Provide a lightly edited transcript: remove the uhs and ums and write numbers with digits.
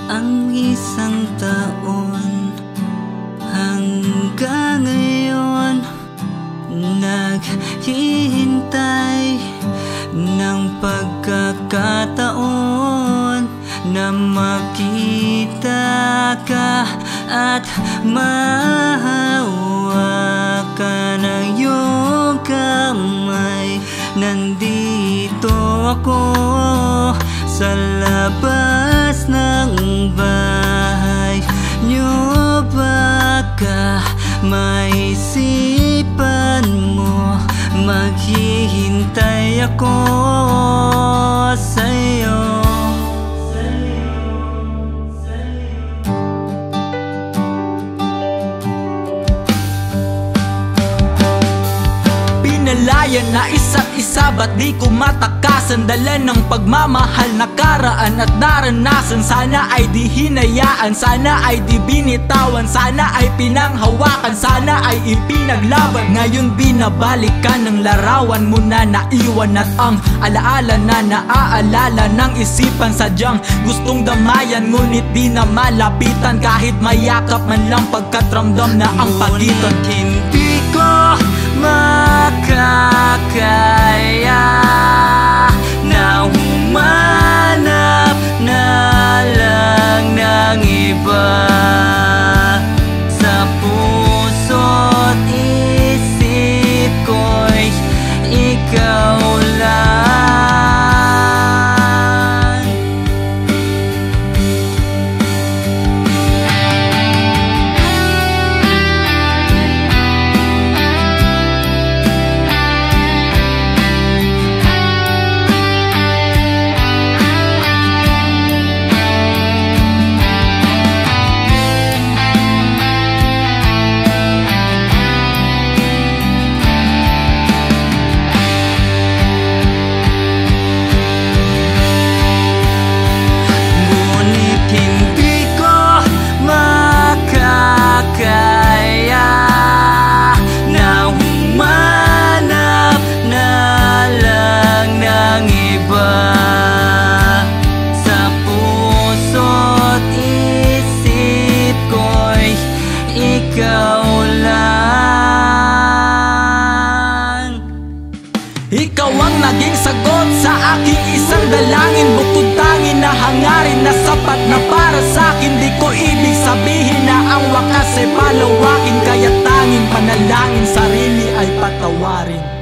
ang isang taon. Hanggang ngayon naghihintay ng pagkakataon na makita ka at mahawakan ang iyong kamay. Nandito ako sa labas ng bahay niyo. Baka maisipan mo, maghihintay ako sa'yo. Pinalayan na isa't isa, ba't di ko matakasan? Dala ng pagmamahal, nakaraan at naranasan. Sana ay di hinayaan, sana ay di binitawan, sana ay pinanghawakan, sana ay ipinaglaban. Ngayon binabalikan ng larawan mo na naiwan, at ang alaala na naaalala ng isipan. Sadyang gustong damayan, ngunit di na malapitan, kahit mayakap man lang pagkat ramdam na ang pagitan. Hindi ko makakaya na humanap na lang ng iba. Sa puso't isip ko'y ikaw lang. Ikaw lang. Ikaw ang naging sagot sa aking isang dalangin, bukod tangin na hangarin na sapat na para sa'kin. Di ko ibig sabihin na ang wakas ay palawakin, kaya tanging panalangin sarili ay patawarin.